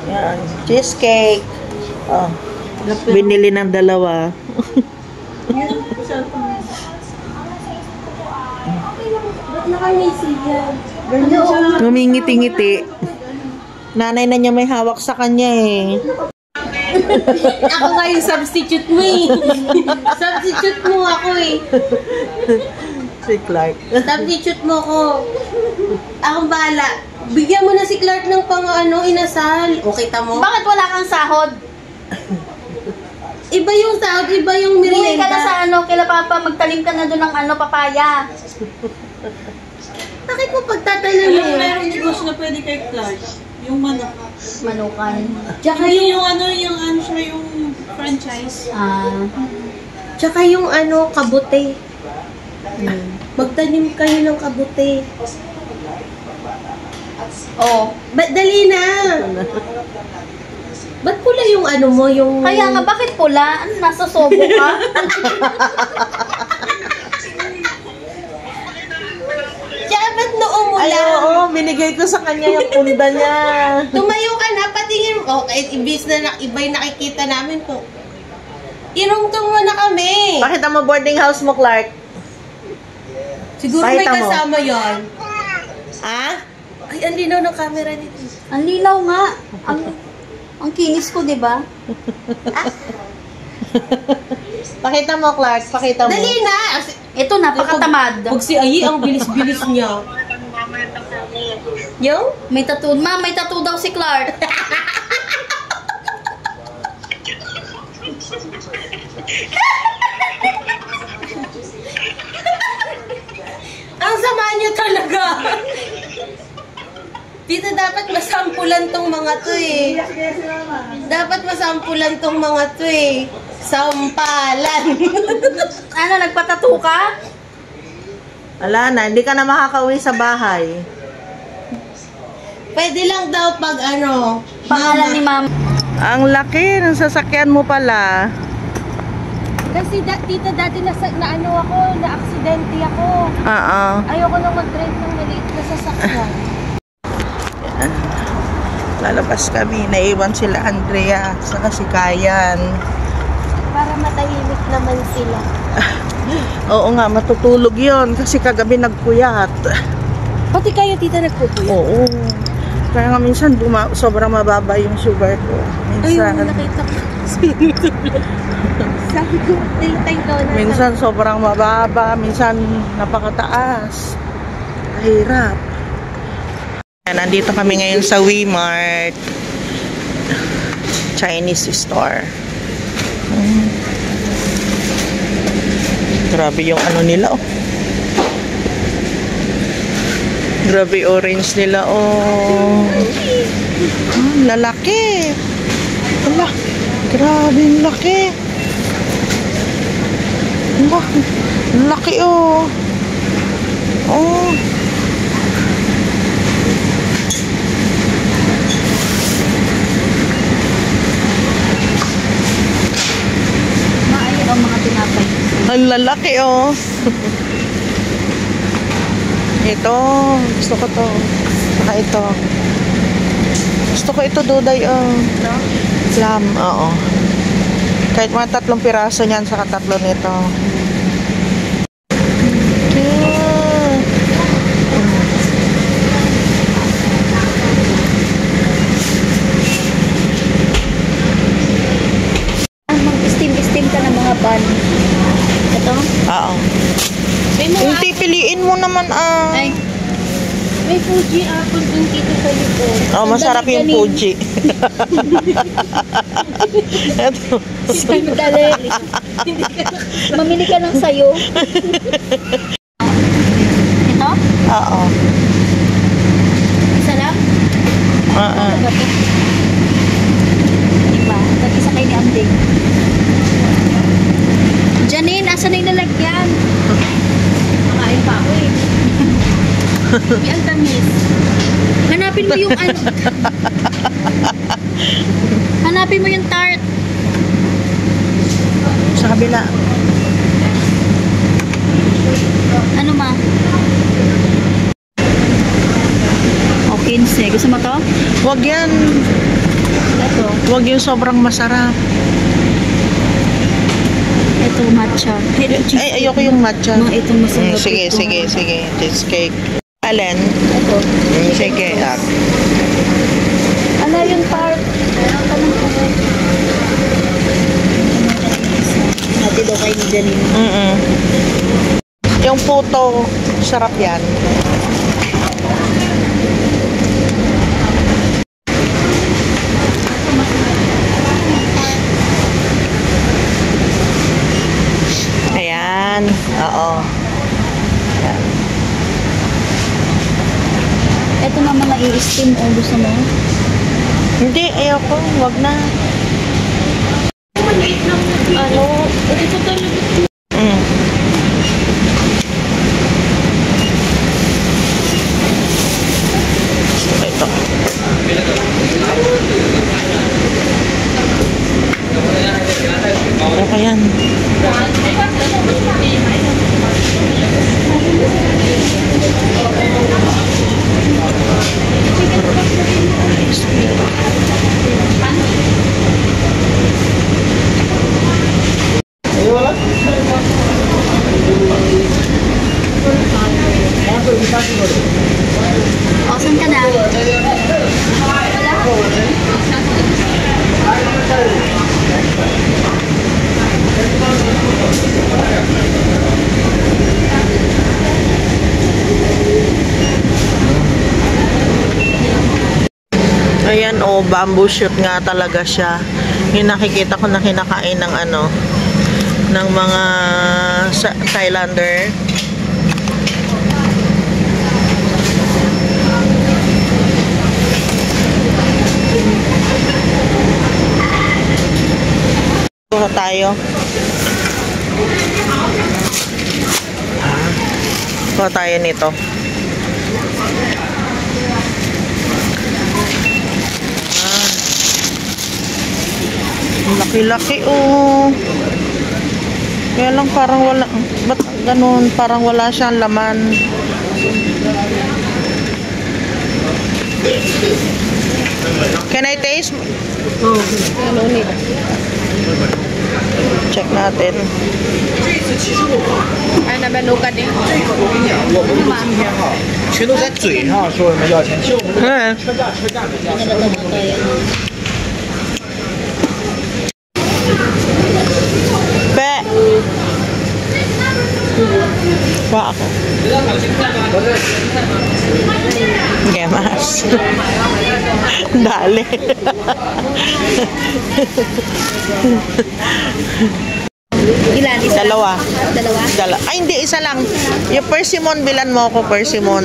Yan. Cheesecake. Oh. Binili ng dalawa. Ba't nakangisi yan? Ngumingiti-ngiti. Nanay na niya may hawak sa kanya eh. Ako nga yung substitute mo eh. Substitute mo ako eh. Si Clark. Substitute mo ko. Akong bahala. Bigyan mo na si Clark ng inasal. O, kita mo? Bakit wala kang sahod? Iba yung sahod, iba yung Hindi ka merienda. na sa kila Papa, magtalim ka na doon ng papaya. Bakit mo pagtatanim mo? Meron negosyo na pwede kay Clark. Yung manok. Manukan. Tsaka Yung siya yung franchise. Tsaka yung kabute. Magtanim kayo ng kabute. Oh. Ba't dali na? Ba't pula yung mo, yung... Kaya nga, bakit pula? Ano, nasa sobo ka? Tsaka ba't noong mula? Ay, oo, binigay ko sa kanya yung punda niya. Tumayo ka na, patingin mo. Kahit ibis na iba yung nakikita namin po. Tinungtong mo na kami. Pakita mo boarding house mo, Clark. Siguro may Pakita mo. kasama yon. Ha? Ay, ang linaw ng camera nito. Ang linaw nga. Ang kinis ko, di ba? Pakita mo, Clark. Pakita mo. Dali na! Ito, napakatamad. Huwag si Ayi, ang bilis-bilis niya. Yung? May tattoo. Ma, may tattoo daw si Clark. Ang sama niyo talaga! Dito dapat masampulan tong mga to eh. Dapat masampulan tong mga to eh. Sampalan. Ano, nagpatattoo ka? Ala na, hindi ka na makakauwi sa bahay. Pwede lang daw pag Pangalan ni Mama. Ang laki ng sasakyan mo pala. Kasi tita dati na-aksidente ako. Oo. Ayoko nang mag-drive ng maliit na sasakyan. Lalabas kami. Naiwan sila Andrea sa kasikayan. Para matahimik naman sila. Oo nga, matutulog yon kasi kagabi nagpuyat. Pati kayo tita nagpupuyat? Oo. Kaya nga minsan sobrang mababa yung sugar ko. Minsan, Ayun, nakita ko. Sabi ko, tayo na. minsan sobrang mababa, minsan napakataas. Hirap. Nandito kami ngayon sa Weimart Chinese store. Grabe yung nila oh. Grabe orange nila oh. Lalaki. Ala, grabe yung laki. Laki oh. Oh. Maayon ang mga tinapay. Ang lalaki oh. Ito, gusto ko to. Saka ito. Gusto ko ito, Duday oh. Plum, oo. Kahit mga 3 piraso niyan, saka 3 nito. Mag-steam ka ng mga pan. Ito? Oo. May mga Hindi, piliin mo naman ah. Ay. May Fuji apple dun dito sa likod. Oh, masarap yung Fuji. Ito. Dali. Mamili ka ng sayo. Ito? Oo. Isa lang? Oo. Gabi. Diba? Tag-isa kayo ni Amding. Janine, asan na yung lalagyan? Makain pa ako eh. Yung tamis. Hanapin mo yung Hanapin mo yung tart. Sa kabila. Ano ma? O, 15. Gusto mo to? Huwag yan. Huwag yung sobrang masarap. Ito, matcha. Ay, ayoko yung matcha. Mga itong masarap. Sige, ito. sige, sige. Cheesecake. Alin? Ito. Sige. Ano yung part? Hati daw kayo ni Janine. Yung puto, sarap yan. Ayan. Oo. Ayan. Ito na mga i-steam o gusto mo? Hindi, ayoko. Wag na. Ano? Ito talaga. Mm. Ito. Ano yan? O, saan ka na? Ayan, oh, bamboo shoot nga talaga siya. Yung nakikita ko na kinakain ng ano, ng mga Thailander. Kuha tayo. Kuha tayo nito. Laki-laki, oh. Kaya lang parang wala, ba't ganun? Parang wala siyang laman. Can I taste? Check natin. 全都在嘴上说什么要钱，其实我们嗯车价比较少。 Be! Wah ako. Gemas. Dali. Ilan? Isa? Dalawa. Dalawa? Ay, hindi. Isa lang. Yung persimmon, bilan mo ako persimmon.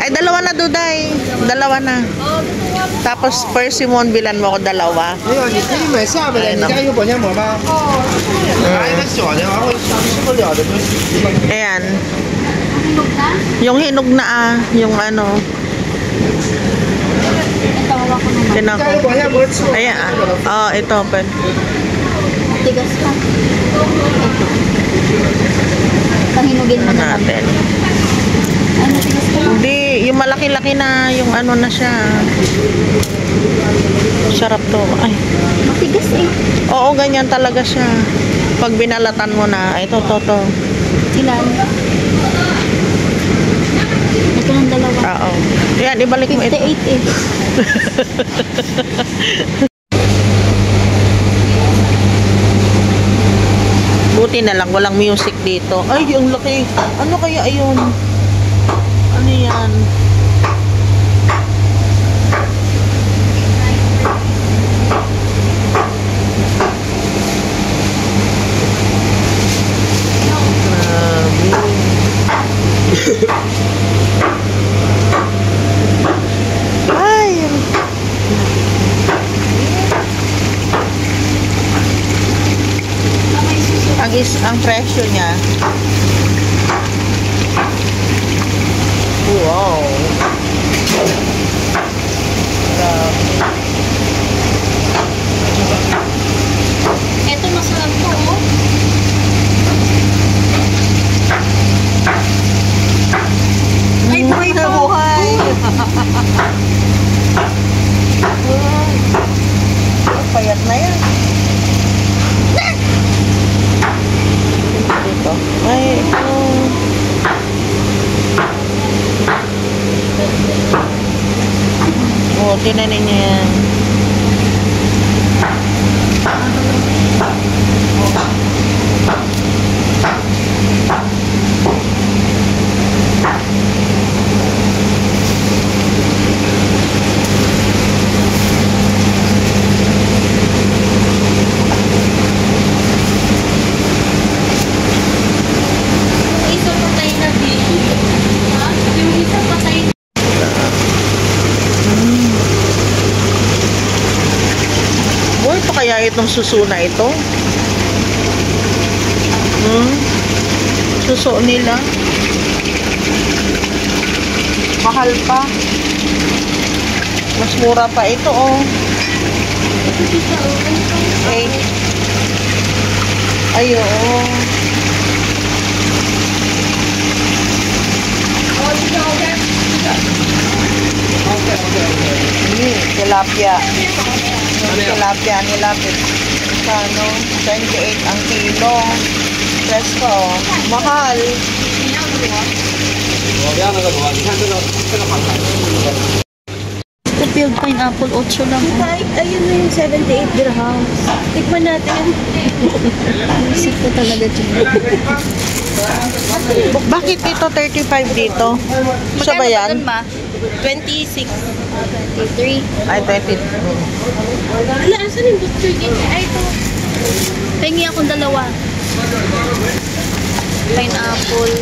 Ay, dalawa na, Duday. Dalawa na. Tapos persimmon, bilan mo ako dalawa. 没有，你可以买下边的。你家有保鲜膜吗？拿一个小的，然后吃不了的就一个。 Ayan. Yung hinog na yung ano. Ito, hawa ko naman. Tinan 家 ko. 有保鲜膜吃不了。 Ayan. Oh, ito. Tigas pa. Ito. Pahinugin mo naman. Natin. Ay, matigas pa lang. Hindi, yung malaki-laki na, yung ano na siya. Sarap to. Ay. Matigas eh. Oo, ganyan talaga siya. Pag binalatan mo na, ito, to. Ilan? Ito ng dalawa. Oo. Yan, ibalik mo ito. 58 eh. Buti na lang, walang music dito. Ay, yung laki. Ano kaya ayun? Ano yan? Ay! Ang presyo niya. Wow. Ito masarap to oh. Ay, buhay! tinan ninyo yan. Isa patay na din. Yung isa patay na. Boy, pa kaya itong suso na ito? Suso nila. Mahal pa. Mas mura pa ito, oh. Okay. Ay, oo. Tilapia. Tilapia nilapit. Kano? 28 ang kilo. Presko. Mahal. Field pineapple, 8 lang. Kahit ayun na yung 78 dirhams. Tikman natin. Isip ko talaga dyan. Bakit dito 35 dito? Sa ba yan? 26. 23. Ay, 20. Ala, asan yung doctor din? Ay, ito. Pengi akong dalawa. Pineapple.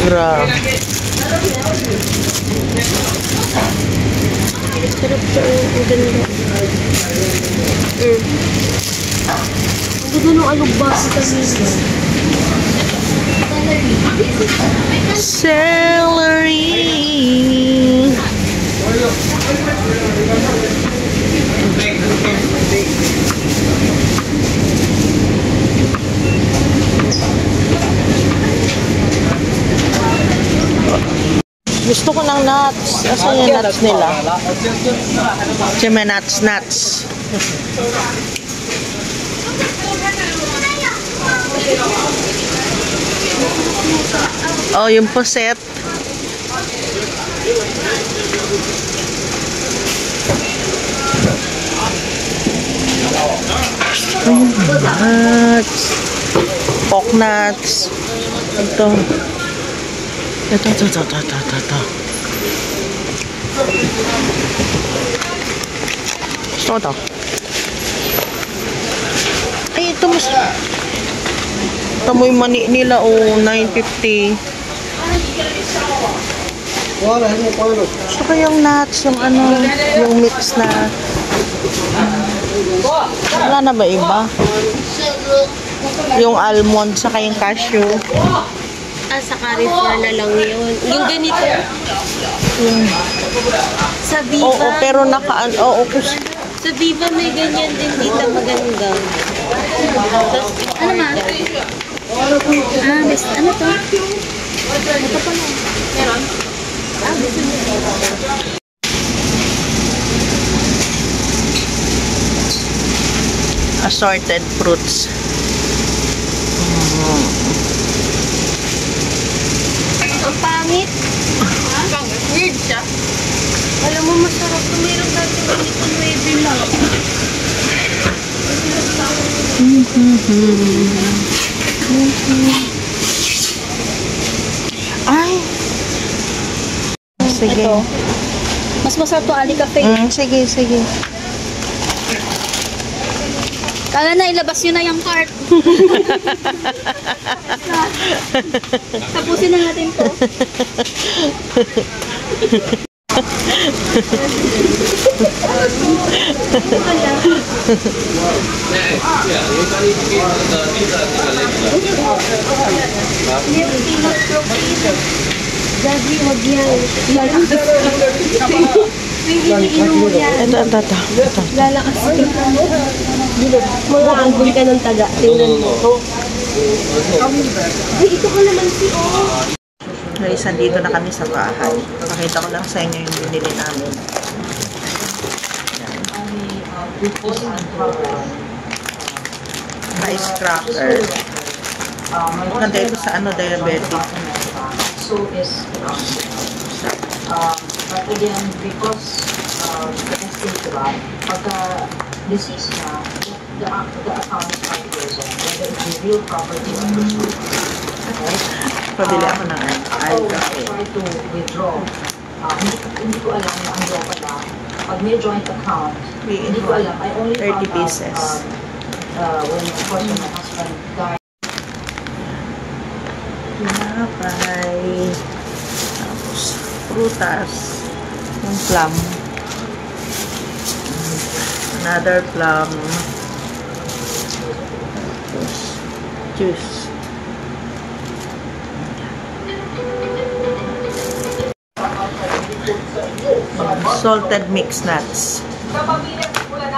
Grabe. Sarap to. Ang ganda. Ang ganda nung alugbas kasi. Celery. Gusto ko ng nuts. Asan yung nuts nila? Siyempre nuts. Oh, yung poset. Nuts. Pork nuts. Ito. Gusto ko to. Ay, ito mas... Ito mo yung mani nila, oh, 9.50. Gusto ko yung nuts, yung ano, yung mix na... Wala na ba iba? Yung almond, saka yung cashew. Sa Carrefour na lang yun. Yung ganito. Sa Viva. Oo, pero nakaan... Oo, Sa Viva may ganyan din dito maganda. Tapos, Ano ma? Best. Ano to? Ito pala. meron? assorted fruits. Ang pangit. Weird siya. Alam mo, masarap. Mayroon dati ganito 9 lang. Ay! Sige. Ito. Mas masarap to Ali Cafe. Sige. Kala na ilabas nyo na yung cart. Tapusin na natin to. Daddy, wag yan. Ito. Lalakas ka. Mag-aambon ka ng taga. Tingnan mo. Ay, ito ka naman si Guys, dito na kami sa bahay. Pakita ko lang sa inyo yung binili namin. Rice cracker. Maganda ito sa diabetic. But again, because the estate, diba, pagka deceased na, the account is 5 years old, whether it's the real property or personal property. Right? Pabili ako ng Ako, try to withdraw. Hindi ko alam na ang draw pala. Pag may joint account, hindi ko alam. I only 30 found pieces. out when, of course, when my husband died. Tinapay. Tapos, prutas. Yung plum. Another plum. Tapos, juice. Salted mixed nuts.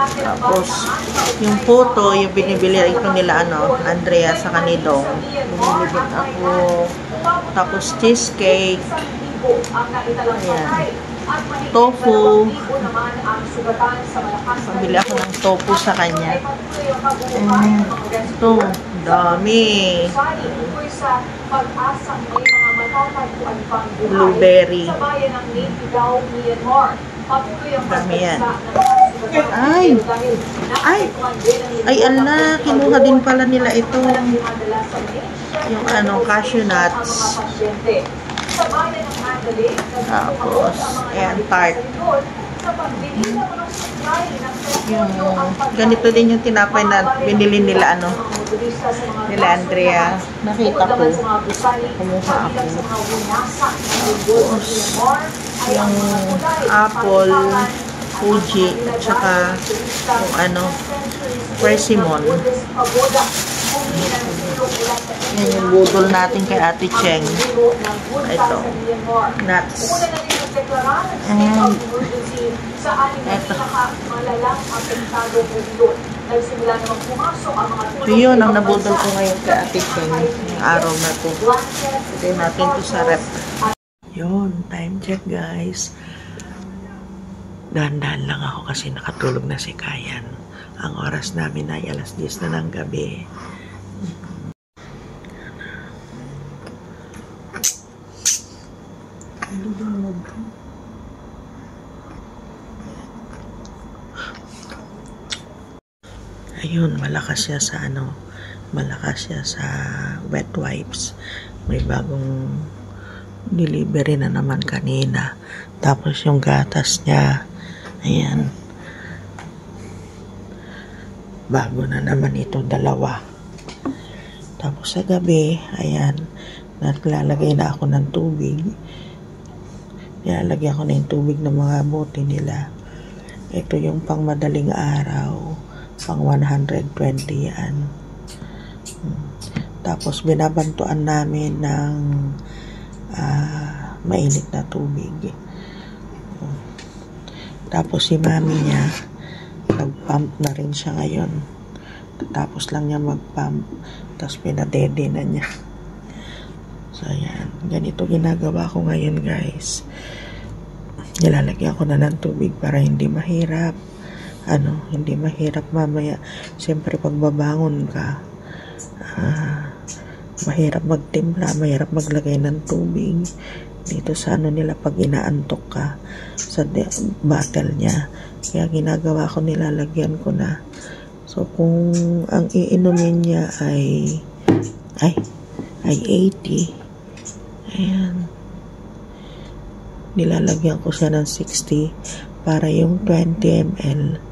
Tapos, yung puto, yung binibili ito nila, Andrea sa kanilong. Bumili din ako. Tapos, cheesecake. Ayan. Tofu. Pabili ako ng tofu sa kanya. Ito, dami. Blueberry. Dami yan. Ay! Ay, ala, kinuha din pala nila ito. Yung cashew nuts. Tapos, ayan, tart. Yung, ganito din yung tinapay na binili nila, nila Andrea. Nakita ko. Kumuha ako. Tapos, yung apple, Fuji, at saka yung persimmon. Yan yung budol natin kay Ate Cheng. Ito. Nuts. And ito. So yun ang nabudol ko ngayon kay Ate Cheng. Yung araw na to. Pwede natin to sa rep. Yun. Time check, guys. Dahan-dahan lang ako kasi nakatulog na si Kayan. Ang oras namin ay alas 10 na ng gabi. Ayun, malakas siya sa malakas siya sa wet wipes. May bagong delivery na naman kanina. Tapos yung gatas niya, ayan. Bago na naman ito, 2. Tapos sa gabi, ayan, naglalagay na ako ng tubig. Nilalagyan ko na yung tubig ng mga bote nila. Ito yung pang madaling araw, pang 120 yan. Tapos binabantuan namin ng mainit na tubig. Tapos si mami niya, nag-pump na rin siya ngayon. Tapos lang niya mag-pump. Tapos pinadede na niya. So, ayan. Ganito ginagawa ko ngayon, guys. Nilalagyan ko na ng tubig para hindi mahirap. Hindi mahirap mamaya. Siyempre, pag babangon ka, mahirap magtimpla, mahirap maglagay ng tubig. Dito sa nila pag inaantok ka sa bottle niya. Kaya ginagawa ko, nilalagyan ko na. So, kung ang iinumin niya ay 80, ayan, nilalagyan ko siya ng 60 para yung 20 ml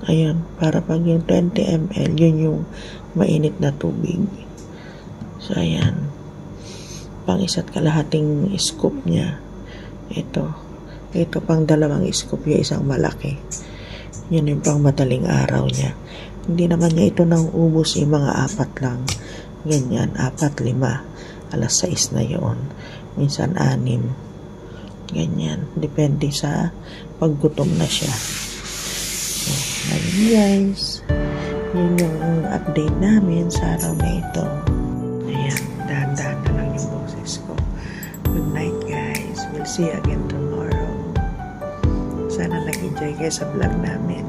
ayun, para pag yung 20 ml yun yung mainit na tubig. So, ayan, pang 1 kalahating scoop niya. Ito pang 2 scoop, yung isang malaki. Yun yung pang madaling araw niya. Hindi naman niya ito nang ubos, yung mga 4 lang. Ganyan, 4, 5. Alas 6 na yun. Minsan 6. Ganyan. Depende sa paggutom na siya. So, ayun guys. Yun yung update namin sa araw na ito. Ayan, dahan-dahan na lang yung boses ko. Good night guys. We'll see you again tomorrow. Sana nag-enjoy kayo sa vlog namin.